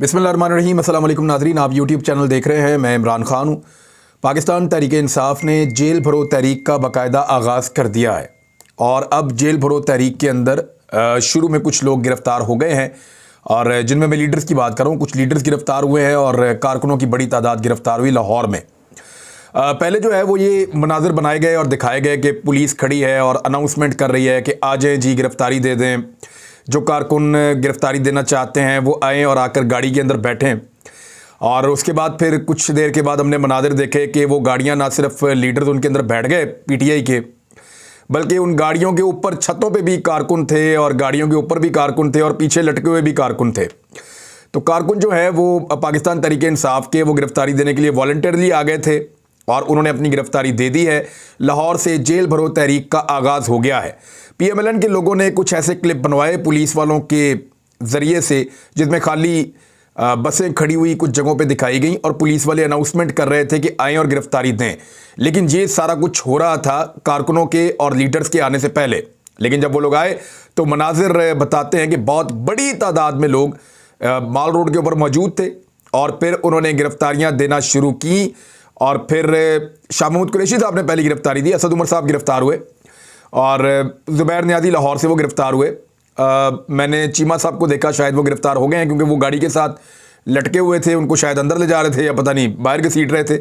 बिस्मिल्लाहिर्रहमानिर्रहीम। अस्सलाम वालेकुम नाज़रीन, आप यूट्यूब चैनल देख रहे हैं। मैं इमरान खान हूँ। पाकिस्तान तहरीक इंसाफ ने जेल भरो तहरीक का बाकायदा आगाज़ कर दिया है और अब जेल भरो तहरीक के अंदर शुरू में कुछ लोग गिरफ़्तार हो गए हैं और जिनमें मैं लीडर्स की बात करूँ, कुछ लीडर्स गिरफ़्तार हुए हैं और कारकुनों की बड़ी तादाद गिरफ़्तार हुई लाहौर में। पहले जो है वो ये मनाज़र बनाए गए और दिखाए गए कि पुलिस खड़ी है और अनाउंसमेंट कर रही है कि आ जाएँ जी, गिरफ़्तारी दे दें। जो कारकुन गिरफ़्तारी देना चाहते हैं वो आएँ और आकर गाड़ी के अंदर बैठें। और उसके बाद फिर कुछ देर के बाद हमने मनाज़र देखे कि वो गाड़ियां ना सिर्फ लीडर्स उनके अंदर बैठ गए पीटीआई के, बल्कि उन गाड़ियों के ऊपर छतों पे भी कारकुन थे और गाड़ियों के ऊपर भी कारकुन थे और पीछे लटके हुए भी कारकुन थे। तो कारकुन जो है वो पाकिस्तान तहरीक इंसाफ के वो गिरफ़्तारी देने के लिए वॉलंटियरली आ गए थे और उन्होंने अपनी गिरफ़्तारी दे दी है। लाहौर से जेल भरो तहरीक का आगाज़ हो गया है। पीएमएलएन के लोगों ने कुछ ऐसे क्लिप बनवाए पुलिस वालों के ज़रिए से, जिसमें खाली बसें खड़ी हुई कुछ जगहों पे दिखाई गई और पुलिस वाले अनाउंसमेंट कर रहे थे कि आएँ और गिरफ़्तारी दें। लेकिन ये सारा कुछ हो रहा था कारकुनों के और लीडर्स के आने से पहले। लेकिन जब वो लोग आए तो मनाज़िर बताते हैं कि बहुत बड़ी तादाद में लोग माल रोड के ऊपर मौजूद थे और फिर उन्होंने गिरफ़्तारियाँ देना शुरू की। और फिर शाह महमूद कुरैशी साहब ने पहली गिरफ़्तारी दी, असद उमर साहब गिरफ़्तार हुए और ज़ुबैर नियाज़ी लाहौर से वो गिरफ़्तार हुए। मैंने चीमा साहब को देखा, शायद वो गिरफ़्तार हो गए हैं क्योंकि वो गाड़ी के साथ लटके हुए थे, उनको शायद अंदर ले जा रहे थे या पता नहीं बाहर घसीट रहे थे।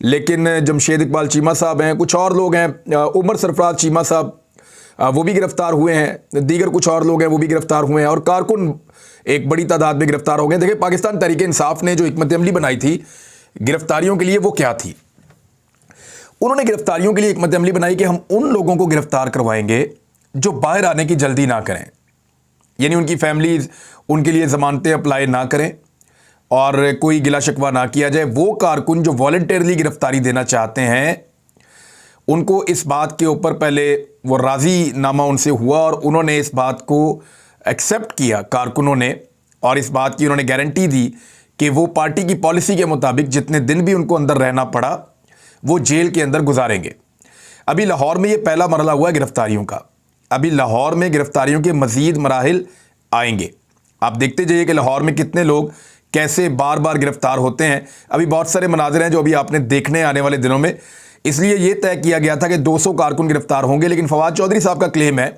लेकिन जमशेद इकबाल चीमा साहब हैं, कुछ और लोग हैं, उमर सरफराज चीमा साहब वो भी गिरफ़्तार हुए हैं, दीगर कुछ और लोग हैं वो भी गिरफ़्तार हुए हैं और कारकुन एक बड़ी तादाद में गिरफ़्तार हो गए। देखिए, पाकिस्तान तहरीक इंसाफ ने जो हिकमत अमली बनाई थी गिरफ़्तारियों के लिए, वो क्या थी? उन्होंने गिरफ़्तारियों के लिए हिकमत अमली बनाई कि हम उन लोगों को गिरफ़्तार करवाएंगे जो बाहर आने की जल्दी ना करें, यानी उनकी फैमिलीज़ उनके लिए ज़मानतें अप्लाई ना करें और कोई गिला शिकवा ना किया जाए। वो कारकुन जो वॉलंटियरली गिरफ़्तारी देना चाहते हैं उनको इस बात के ऊपर पहले वो राज़ी नामा उनसे हुआ और उन्होंने इस बात को एक्सेप्ट किया कारकुनों ने, और इस बात की उन्होंने गारंटी दी कि वो पार्टी की पॉलिसी के मुताबिक जितने दिन भी उनको अंदर रहना पड़ा वो जेल के अंदर गुजारेंगे। अभी लाहौर में ये पहला मरला हुआ है गिरफ़्तारियों का। अभी लाहौर में गिरफ़्तारियों के मज़ीद मराहिल आएंगे। आप देखते जाइए कि लाहौर में कितने लोग कैसे बार बार गिरफ़्तार होते हैं। अभी बहुत सारे मनाज़िर हैं जो अभी आपने देखने आने वाले दिनों में। इसलिए ये तय किया गया था कि 200 कारकुन गिरफ़्तार होंगे, लेकिन फवाद चौधरी साहब का क्लेम है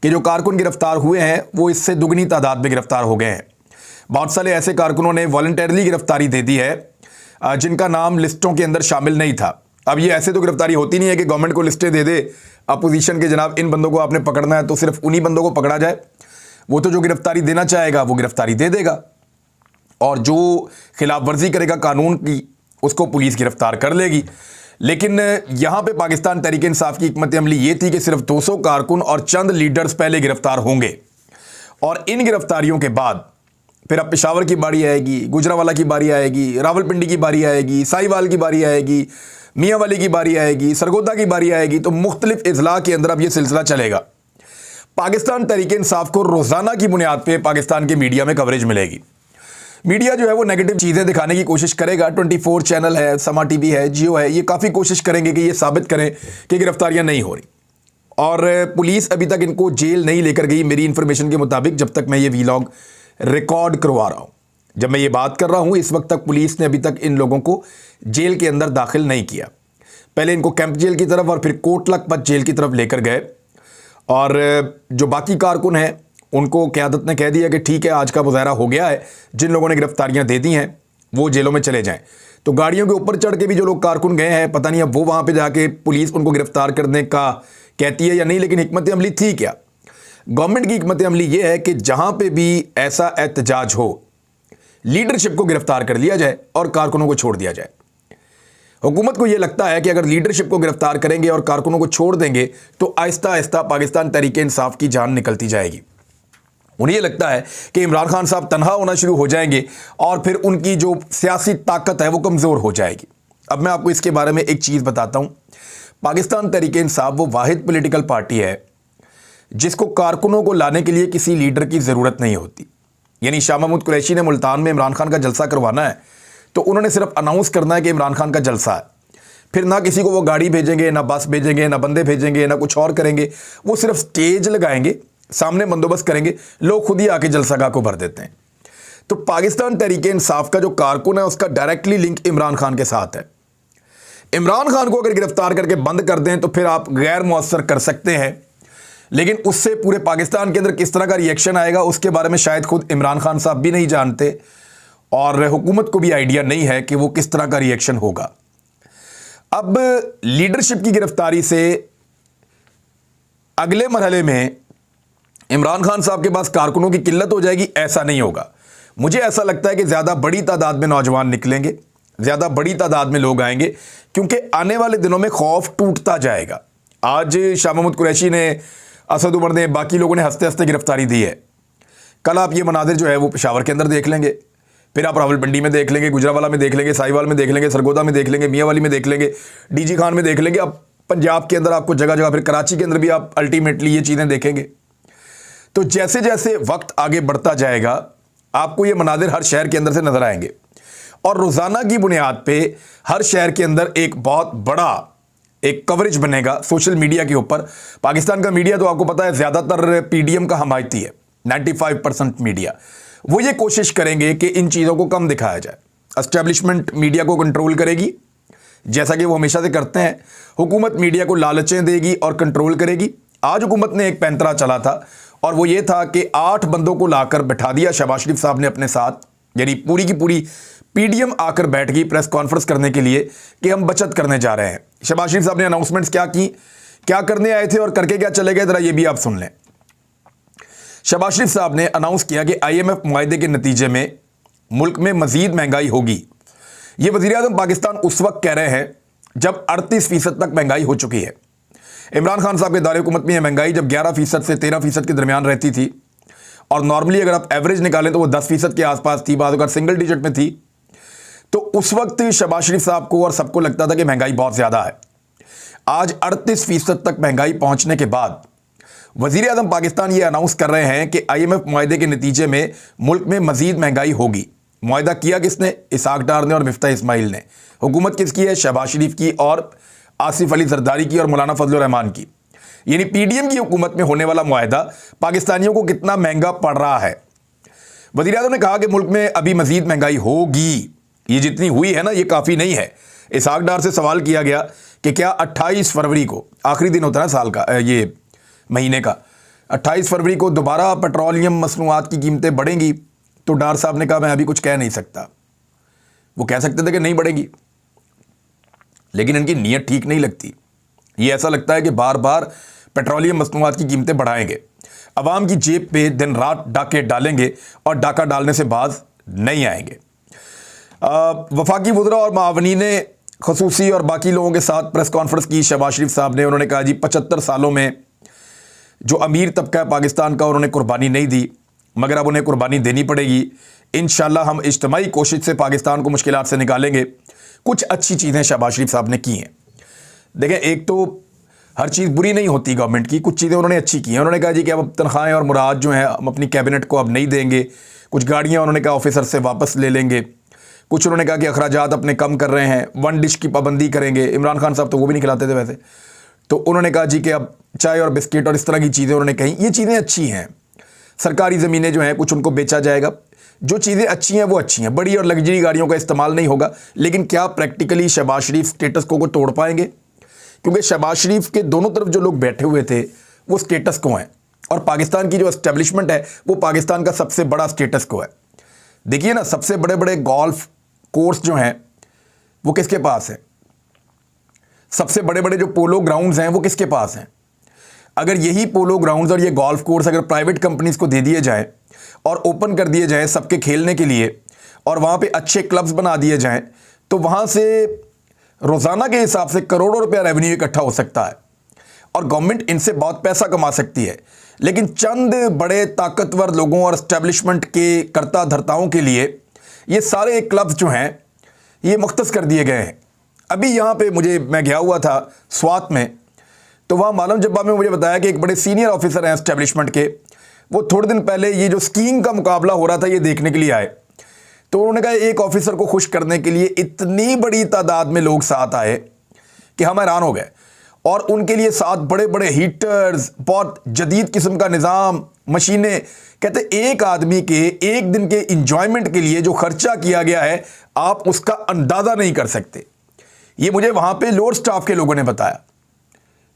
कि जो कारकुन गिरफ़्तार हुए हैं वो इससे दुगनी तादाद में गिरफ़्तार हो गए हैं। बहुत सारे ऐसे कारकुनों ने वॉलंटियरली गिरफ़्तारी दे दी है जिनका नाम लिस्टों के अंदर शामिल नहीं था। अब ये ऐसे तो गिरफ़्तारी होती नहीं है कि गवर्नमेंट को लिस्टें दे दे अपोजिशन के, जनाब इन बंदों को आपने पकड़ना है तो सिर्फ उन्हीं बंदों को पकड़ा जाए। वो तो जो गिरफ़्तारी देना चाहेगा वो गिरफ़्तारी दे देगा और जो खिलाफ वर्जी करेगा कानून की उसको पुलिस गिरफ़्तार कर लेगी। लेकिन यहाँ पे पाकिस्तान तहरीक इंसाफ की हिकमत अमली ये थी कि सिर्फ 200 कारकुन और चंद लीडर्स पहले गिरफ़्तार होंगे और इन गिरफ़्तारियों के बाद फिर अब पेशावर की बारी आएगी, गुजरावाला की बारी आएगी, रावलपिंडी की बारी आएगी, साहिवाल की बारी आएगी, मियांवाली की बारी आएगी, सरगोदा की बारी आएगी। तो मुख्तलिफ इजला के अंदर अब ये सिलसिला चलेगा। पाकिस्तान तहरीक इंसाफ को रोज़ाना की बुनियाद पे पाकिस्तान के मीडिया में कवरेज मिलेगी। मीडिया जो है वो नेगेटिव चीज़ें दिखाने की कोशिश करेगा। 24 चैनल है, समा टीवी है, जियो है, ये काफ़ी कोशिश करेंगे कि ये साबित करें कि गिरफ़्तारियाँ नहीं हो रही और पुलिस अभी तक इनको जेल नहीं लेकर गई मेरी इन्फॉर्मेशन के मुताबिक, जब तक मैं ये वीलॉग रिकॉर्ड करवा रहा हूं। जब मैं ये बात कर रहा हूं इस वक्त तक पुलिस ने अभी तक इन लोगों को जेल के अंदर दाखिल नहीं किया। पहले इनको कैंप जेल की तरफ और फिर कोट लखपत जेल की तरफ लेकर गए और जो बाकी कारकुन हैं उनको क़यादत ने कह दिया कि ठीक है, आज का मुज़ाहरा हो गया है, जिन लोगों ने गिरफ़्तारियां दे दी हैं वो जेलों में चले जाएं। तो गाड़ियों के ऊपर चढ़ के भी जो लोग कारकुन गए हैं, पता नहीं अब वो वहाँ पर जाके पुलिस उनको गिरफ़्तार करने का कहती है या नहीं, लेकिन हिकमत अमली थी क्या? गवर्नमेंट की हिकमत अमली ये है कि जहां पे भी ऐसा एहतजाज हो लीडरशिप को गिरफ्तार कर लिया जाए और कारकुनों को छोड़ दिया जाए। हुकूमत को यह लगता है कि अगर लीडरशिप को गिरफ्तार करेंगे और कारकुनों को छोड़ देंगे तो आहिस्ता आहिस्ता पाकिस्तान तहरीक इंसाफ की जान निकलती जाएगी। उन्हें यह लगता है कि इमरान खान साहब तनहा होना शुरू हो जाएंगे और फिर उनकी जो सियासी ताकत है वो कमज़ोर हो जाएगी। अब मैं आपको इसके बारे में एक चीज़ बताता हूँ। पाकिस्तान तहरीक इंसाफ वो वाहिद पॉलिटिकल पार्टी है जिसको कारकुनों को लाने के लिए किसी लीडर की ज़रूरत नहीं होती। यानी शाह महमूद कुरैशी ने मुल्तान में इमरान खान का जलसा करवाना है तो उन्होंने सिर्फ अनाउंस करना है कि इमरान खान का जलसा है, फिर ना किसी को वो गाड़ी भेजेंगे, ना बस भेजेंगे, ना बंदे भेजेंगे, ना कुछ और करेंगे। वो सिर्फ स्टेज लगाएंगे, सामने बंदोबस्त करेंगे, लोग खुद ही आके जलसागाह को भर देते हैं। तो पाकिस्तान तहरीक इंसाफ का जो कारकुन है उसका डायरेक्टली लिंक इमरान खान के साथ है। इमरान खान को अगर गिरफ्तार करके बंद कर दें तो फिर आप गैर मुअस्सर कर सकते हैं, लेकिन उससे पूरे पाकिस्तान के अंदर किस तरह का रिएक्शन आएगा उसके बारे में शायद खुद इमरान खान साहब भी नहीं जानते और हुकूमत को भी आइडिया नहीं है कि वो किस तरह का रिएक्शन होगा। अब लीडरशिप की गिरफ्तारी से अगले मरहले में इमरान खान साहब के पास कारकुनों की किल्लत हो जाएगी, ऐसा नहीं होगा। मुझे ऐसा लगता है कि ज़्यादा बड़ी तादाद में नौजवान निकलेंगे, ज़्यादा बड़ी तादाद में लोग आएंगे, क्योंकि आने वाले दिनों में खौफ टूटता जाएगा। आज शाह महमूद कुरैशी ने, असद उमर ने, बाकी लोगों ने हंसते हंसते गिरफ्तारी दी है। कल आप ये मनाजिर जो है वो पेशावर के अंदर देख लेंगे, फिर आप रावलपिंडी में देख लेंगे, गुजरावाला में देख लेंगे, साहिवाल में देख लेंगे, सरगोदा में देख लेंगे, मियाँवाली में देख लेंगे, डीजी खान में देख लेंगे। अब पंजाब के अंदर आपको जगह जगह, फिर कराची के अंदर भी आप अल्टीमेटली ये चीज़ें देखेंगे। तो जैसे जैसे वक्त आगे बढ़ता जाएगा आपको ये मनाजिर हर शहर के अंदर से नजर आएंगे और रोज़ाना की बुनियाद पे हर शहर के अंदर एक बहुत बड़ा एक कवरेज बनेगा सोशल मीडिया के ऊपर। पाकिस्तान का मीडिया तो आपको पता है ज़्यादातर पीडीएम का हमायती है, 95% मीडिया। वो ये कोशिश करेंगे कि इन चीज़ों को कम दिखाया जाए। एस्टेब्लिशमेंट मीडिया को कंट्रोल करेगी, जैसा कि वो हमेशा से करते हैं। हुकूमत मीडिया को लालचें देगी और कंट्रोल करेगी। आज हुकूमत ने एक पैंतरा चला था और वो ये था कि 8 बंदों को लाकर बैठा दिया शहबाज शरीफ साहब ने अपने साथ, यानी पूरी की पूरी पीडीएम आकर बैठ गई प्रेस कॉन्फ्रेंस करने के लिए कि हम बचत करने जा रहे हैं। शहबाज शरीफ साहब ने अनाउंसमेंट्स क्या की, क्या करने आए थे और करके क्या चले गए, जरा ये भी आप सुन लें। शहबाज शरीफ साहब ने अनाउंस किया कि IMF मुआहदे के नतीजे में मुल्क में मजीद महंगाई होगी। ये वज़ीर-ए-आज़म पाकिस्तान उस वक्त कह रहे हैं जब 38% तक महंगाई हो चुकी है। इमरान खान साहब के दायरे हुकूमत में यह महंगाई जब 11% से 13% के दरमियान रहती थी और नॉर्मली अगर आप एवरेज निकालें तो वो 10% के आसपास थी, बाद अगर सिंगल डिजिट में थी। तो उस वक्त शहबाज शरीफ साहब को और सबको लगता था कि महंगाई बहुत ज़्यादा है। आज 38% तक महंगाई पहुंचने के बाद वज़ीर-ए-आज़म पाकिस्तान ये अनाउंस कर रहे हैं कि IMF मुआहदे के नतीजे में मुल्क में मजीद महंगाई होगी। मुआहदा किया किसने? इसहाक डार ने और मिफ्ता इस्माइल ने। हुकूमत किसकी है? शहबाज शरीफ की और आसिफ अली जरदारी की और मौलाना फजल रहमान की। यानी पीडीएम की हुकूमत में होने वाला मुआहदा पाकिस्तानियों को कितना महंगा पड़ रहा है। वज़ीर-ए-आज़म ने कहा कि मुल्क में अभी मजीद महंगाई होगी, ये जितनी हुई है ना ये काफ़ी नहीं है। इसहाक डार से सवाल किया गया कि क्या 28 फरवरी को, आखिरी दिन होता है साल का, ये महीने का, 28 फरवरी को दोबारा पेट्रोलियम मसनूआत की कीमतें बढ़ेंगी? तो डार साहब ने कहा मैं अभी कुछ कह नहीं सकता। वो कह सकते थे कि नहीं बढ़ेगी, लेकिन इनकी नीयत ठीक नहीं लगती। ये ऐसा लगता है कि बार बार पेट्रोलियम मसनूआत की कीमतें बढ़ाएंगे, अवाम की जेब पे दिन रात डाके डालेंगे और डाका डालने से बाज नहीं आएंगे। वफाकी वज़रा और मावनीन ख़ुसूसी और बाकी लोगों के साथ प्रेस कॉन्फ्रेंस की शहबाज शरीफ साहब ने। उन्होंने कहा जी 75 सालों में जो अमीर तबका है पाकिस्तान का, उन्होंने कुर्बानी नहीं दी, मगर अब उन्हें कुर्बानी देनी पड़ेगी। इंशाल्लाह हम इज्तिमाई कोशिश से पाकिस्तान को मुश्किलात से निकालेंगे। कुछ अच्छी चीज़ें शहबाज शरीफ साहब ने की हैं। देखें, एक तो हर चीज़ बुरी नहीं होती गवर्नमेंट की, कुछ चीज़ें उन्होंने अच्छी की हैं। उन्होंने कहा जी कि अब तनख्वाहें और मुराद जो हैं हम अपनी कैबिनेट को अब नहीं देंगे। कुछ गाड़ियाँ उन्होंने कहा ऑफिसर से वापस ले लेंगे। कुछ उन्होंने कहा कि अखराजात अपने कम कर रहे हैं, 1 डिश की पाबंदी करेंगे। इमरान खान साहब तो वो भी नहीं खिलाते थे वैसे। तो उन्होंने कहा जी कि अब चाय और बिस्किट और इस तरह की चीज़ें उन्होंने कही। ये चीज़ें अच्छी हैं। सरकारी ज़मीनें जो हैं कुछ उनको बेचा जाएगा। जो चीज़ें अच्छी हैं वो अच्छी हैं। बड़ी और लग्जरी गाड़ियों का इस्तेमाल नहीं होगा। लेकिन क्या प्रैक्टिकली शहबाज शरीफ स्टेटस को तोड़ पाएंगे? क्योंकि शहबाज शरीफ के दोनों तरफ जो लोग बैठे हुए थे वो स्टेटस को हैं, और पाकिस्तान की जो एस्टेब्लिशमेंट है वो पाकिस्तान का सबसे बड़ा स्टेटस को है। देखिए ना, सबसे बड़े बड़े गोल्फ कोर्स जो हैं वो किसके पास है? सबसे बड़े बड़े जो पोलो ग्राउंड्स हैं वो किसके पास हैं? अगर यही पोलो ग्राउंड्स और ये गोल्फ कोर्स अगर प्राइवेट कंपनीज को दे दिए जाएं और ओपन कर दिए जाएं सबके खेलने के लिए, और वहाँ पे अच्छे क्लब्स बना दिए जाएं, तो वहाँ से रोज़ाना के हिसाब से करोड़ों रुपया रेवेन्यू इकट्ठा हो सकता है और गवर्नमेंट इनसे बहुत पैसा कमा सकती है। लेकिन चंद बड़े ताकतवर लोगों और एस्टेब्लिशमेंट के कर्ता धर्ताओं के लिए ये सारे क्लब्स जो हैं ये मुख्तस कर दिए गए हैं। अभी यहाँ पे मैं गया हुआ था स्वात में, तो वहाँ मालूम जब्बा में मुझे बताया कि एक बड़े सीनियर ऑफिसर हैं एस्टेब्लिशमेंट के, वो थोड़े दिन पहले ये जो स्कीइंग का मुकाबला हो रहा था ये देखने के लिए आए। तो उन्होंने कहा एक ऑफिसर को खुश करने के लिए इतनी बड़ी तादाद में लोग साथ आए कि हम हैरान हो गए। और उनके लिए साथ बड़े बड़े हीटर्स, बहुत जदीद किस्म का निज़ाम, मशीनें। कहते एक आदमी के एक दिन के इंजॉयमेंट के लिए जो खर्चा किया गया है आप उसका अंदाज़ा नहीं कर सकते। ये मुझे वहाँ पे लोअर स्टाफ के लोगों ने बताया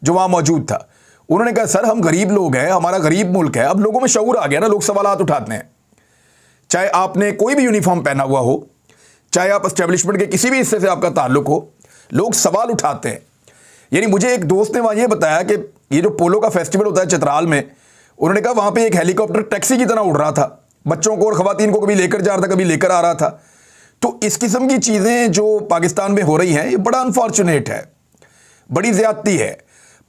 जो वहाँ मौजूद था। उन्होंने कहा सर हम गरीब लोग हैं, हमारा गरीब मुल्क है। अब लोगों में शऊर आ गया ना, लोग सवालात उठाते हैं। चाहे आपने कोई भी यूनिफॉर्म पहना हुआ हो, चाहे आप एस्टेब्लिशमेंट के किसी भी हिस्से से आपका ताल्लुक हो, लोग सवाल उठाते हैं। यानी मुझे एक दोस्त ने वहाँ ये बताया कि ये जो पोलो का फेस्टिवल होता है चित्राल में, उन्होंने कहा वहाँ पे एक हेलीकॉप्टर टैक्सी की तरह उड़ रहा था, बच्चों को और ख़वातीन को कभी लेकर जा रहा था, कभी लेकर आ रहा था। तो इस किस्म की चीज़ें जो पाकिस्तान में हो रही हैं ये बड़ा अनफॉर्चुनेट है, बड़ी ज़्यादती है।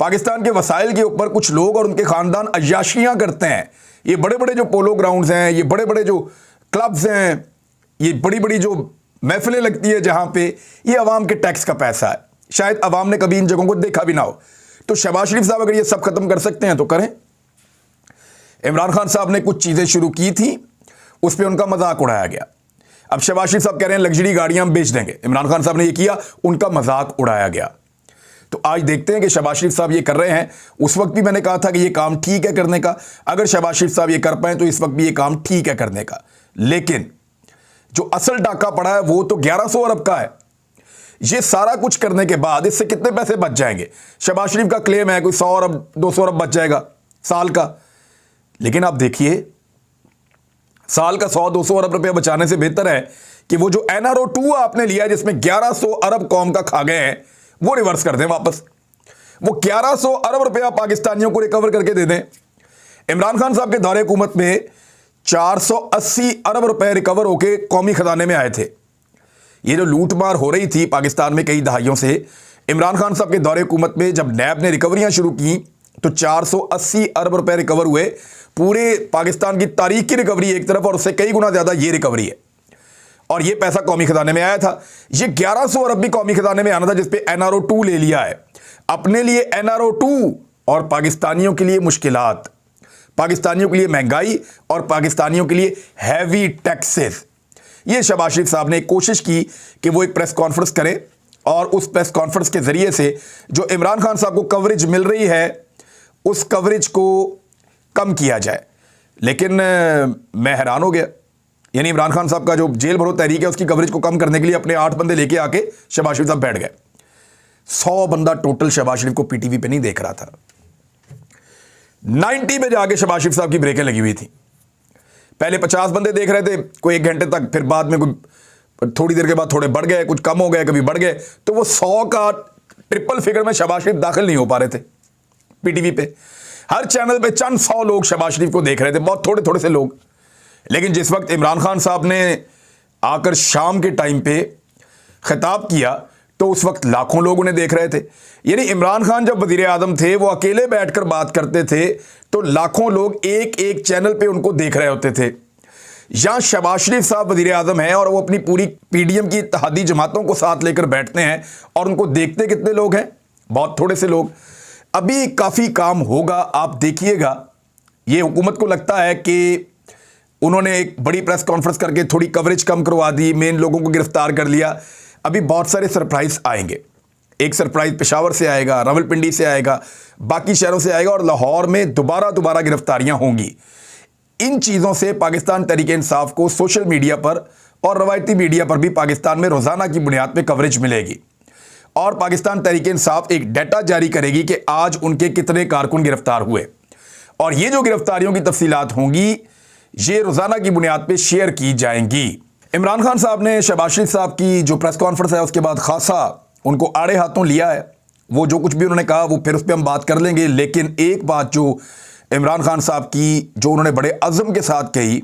पाकिस्तान के वसाइल के ऊपर कुछ लोग और उनके ख़ानदान अय्याशियाँ करते हैं। ये बड़े बड़े जो पोलो ग्राउंड्स हैं, ये बड़े बड़े जो क्लब्स हैं, ये बड़ी बड़ी जो महफिलें लगती है जहाँ पे, ये अवाम के टैक्स का पैसा है। शायद अवाम ने कभी इन जगहों को देखा भी ना हो। तो शहबाज शरीफ साहब अगर ये सब खत्म कर सकते हैं तो करें। इमरान खान साहब ने कुछ चीज़ें शुरू की थी, उस पर उनका मजाक उड़ाया गया। अब शहबाज शरीफ साहब कह रहे हैं लग्जरी गाड़ियां हम बेच देंगे। इमरान खान साहब ने ये किया, उनका मजाक उड़ाया गया। तो आज देखते हैं कि शहबाज शरीफ साहब ये कर रहे हैं। उस वक्त भी मैंने कहा था कि ये काम ठीक है करने का, अगर शहबाज शरीफ साहब ये कर पाए तो इस वक्त भी ये काम ठीक है करने का। लेकिन जो असल डाका पड़ा है वो तो 1100 अरब का है। ये सारा कुछ करने के बाद इससे कितने पैसे बच जाएंगे? शहबाज शरीफ का क्लेम है कोई 100 अरब 200 अरब बच जाएगा साल का। लेकिन आप देखिए, साल का 100-200 अरब रुपया बचाने से बेहतर है कि वो जो NRO 2 आपने लिया है जिसमें 1100 अरब कौम का खा गए हैं, वो रिवर्स कर दें वापस। वो 1100 अरब रुपया पाकिस्तानियों को रिकवर करके दे दें। इमरान खान साहब के दौरे हुकूमत में 480 अरब रुपए रिकवर होके कौमी खजाने में आए थे। ये जो लूट मार हो रही थी पाकिस्तान में कई दहाइयों से, इमरान खान साहब के दौरे हुकूमत में जब नैब ने रिकवरियां शुरू की तो 480 अरब रुपए रिकवर हुए। पूरे पाकिस्तान की तारीख की रिकवरी एक तरफ और उससे कई गुना ज्यादा ये रिकवरी है, और ये पैसा कौमी खजाने में आया था। ये 1100 अरब भी कौमी खजाने में आना था जिसपे NRO 2 ले लिया है। अपने लिए NRO 2 और पाकिस्तानियों के लिए मुश्किलात, पाकिस्तानियों के लिए महंगाई और पाकिस्तानियों के लिए हैवी टैक्सेस। ये शहबाज शरीफ साहब ने कोशिश की कि वो एक प्रेस कॉन्फ्रेंस करें और उस प्रेस कॉन्फ्रेंस के जरिए से जो इमरान खान साहब को कवरेज मिल रही है उस कवरेज को कम किया जाए। लेकिन मैं हैरान हो गया। यानी इमरान खान साहब का जो जेल भरो तहरीक है उसकी कवरेज को कम करने के लिए अपने 8 बंदे लेके आके शहबाज शरीफ साहब बैठ गए। 100 बंदा टोटल शहबाज शरीफ को पीटीवी पे नहीं देख रहा था। 90 पे जाके शहबाज शरीफ साहब की ब्रेकें लगी हुई थी। पहले 50 बंदे देख रहे थे कोई 1 घंटे तक, फिर बाद में कोई थोड़ी देर के बाद थोड़े बढ़ गए, कुछ कम हो गए, कभी बढ़ गए। तो वो 100 का ट्रिपल फिगर में शहबाज शरीफ दाखिल नहीं हो पा रहे थे पीटीवी पे। हर चैनल पे चंद 100 लोग शहबाज शरीफ को देख रहे थे, बहुत थोड़े थोड़े से लोग। लेकिन जिस वक्त इमरान खान साहब ने आकर शाम के टाइम पे खिताब किया तो उस वक्त लाखों लोग उन्हें देख रहे थे। यानी इमरान खान जब वजीर आजम थे वो अकेले बैठकर बात करते थे तो लाखों लोग एक एक चैनल पे उनको देख रहे होते थे। यहां शहबाज शरीफ साहब वजीर आजम हैं और वो अपनी पूरी पीडीएम की इत्तेहादी जमातों को साथ लेकर बैठते हैं और उनको देखते कितने लोग हैं? बहुत थोड़े से लोग। अभी काफ़ी काम होगा, आप देखिएगा। ये हुकूमत को लगता है कि उन्होंने एक बड़ी प्रेस कॉन्फ्रेंस करके थोड़ी कवरेज कम करवा दी, मेन लोगों को गिरफ्तार कर लिया। अभी बहुत सारे सरप्राइज आएंगे। एक सरप्राइज पेशावर से आएगा, रावलपिंडी से आएगा, बाकी शहरों से आएगा और लाहौर में दोबारा गिरफ्तारियां होंगी। इन चीज़ों से पाकिस्तान तहरीक इंसाफ को सोशल मीडिया पर और रवायती मीडिया पर भी पाकिस्तान में रोज़ाना की बुनियाद पर कवरेज मिलेगी और पाकिस्तान तहरीक इंसाफ एक डाटा जारी करेगी कि आज उनके कितने कारकुन गिरफ्तार हुए, और ये जो गिरफ्तारियों की तफसीलात होंगी ये रोज़ाना की बुनियाद पर शेयर की जाएंगी। इमरान खान साहब ने शहबाज शरीफ साहब की जो प्रेस कॉन्फ्रेंस है उसके बाद खासा उनको आड़े हाथों लिया है। वो जो कुछ भी उन्होंने कहा वो फिर उस पर हम बात कर लेंगे। लेकिन एक बात जो इमरान खान साहब की जो उन्होंने बड़े अज़म के साथ कही,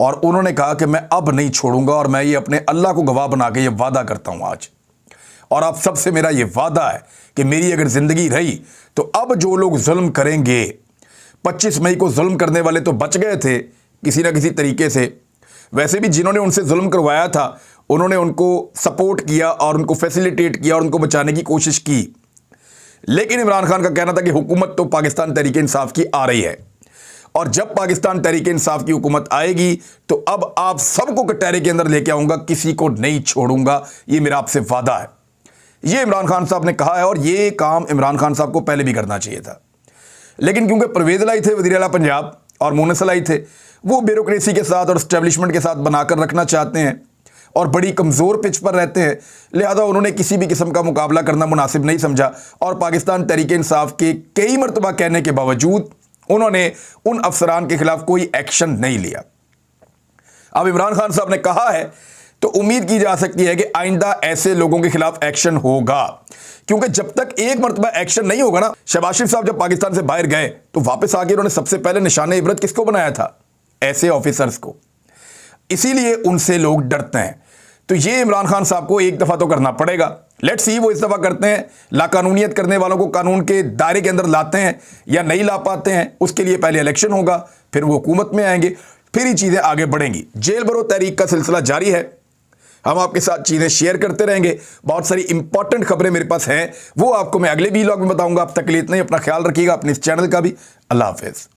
और उन्होंने कहा कि मैं अब नहीं छोड़ूंगा और मैं ये अपने अल्लाह को गवाह बना के ये वादा करता हूँ आज, और आप सबसे मेरा ये वादा है कि मेरी अगर ज़िंदगी रही तो अब जो लोग जुल्म करेंगे, 25 मई को जुल्म करने वाले तो बच गए थे किसी ना किसी तरीके से, वैसे भी जिन्होंने उनसे जुल्म करवाया था उन्होंने उनको सपोर्ट किया और उनको फैसिलिटेट किया और उनको बचाने की कोशिश की। लेकिन इमरान खान का कहना था कि हुकूमत तो पाकिस्तान तहरीक इंसाफ की आ रही है, और जब पाकिस्तान तहरीक इंसाफ की हुकूमत आएगी तो अब आप सबको कटहरे के अंदर लेके आऊंगा, किसी को नहीं छोड़ूंगा, ये मेरा आपसे वादा है। ये इमरान खान साहब ने कहा है और ये काम इमरान खान साहब को पहले भी करना चाहिए था। लेकिन क्योंकि परवेज़ लाई थे वज़ीर आला पंजाब और मोनस लाई थे, वो ब्यूरोक्रेसी के साथ और एस्टेब्लिशमेंट के साथ बनाकर रखना चाहते हैं और बड़ी कमज़ोर पिच पर रहते हैं, लिहाजा उन्होंने किसी भी किस्म का मुकाबला करना मुनासिब नहीं समझा और पाकिस्तान तहरीक इंसाफ के कई मरतबा कहने के बावजूद उन्होंने उन अफसरान के खिलाफ कोई एक्शन नहीं लिया। अब इमरान खान साहब ने कहा है तो उम्मीद की जा सकती है कि आइंदा ऐसे लोगों के खिलाफ एक्शन होगा, क्योंकि जब तक एक मरतबा एक्शन नहीं होगा ना, शहबाज शरीफ साहब जब पाकिस्तान से बाहर गए तो वापस आके उन्होंने सबसे पहले निशाने इबरत किसको बनाया था? ऐसे ऑफिसर्स को। इसीलिए उनसे लोग डरते हैं। तो ये इमरान खान साहब को एक दफ़ा तो करना पड़ेगा। लेट्स सी वो इस दफ़ा करते हैं, लाकानूनियत करने वालों को कानून के दायरे के अंदर लाते हैं या नहीं ला पाते हैं। उसके लिए पहले इलेक्शन होगा, फिर वो हुकूमत में आएंगे, फिर ही चीज़ें आगे बढ़ेंगी। जेल भरो तहरीक का सिलसिला जारी है, हम आपके साथ चीज़ें शेयर करते रहेंगे। बहुत सारी इंपॉर्टेंट खबरें मेरे पास हैं, वो आपको मैं अगले व्लॉग में बताऊंगा। अब तक के लिए इतना ही, अपना ख्याल रखिएगा, अपने इस चैनल का भी। अल्लाह हाफिज़।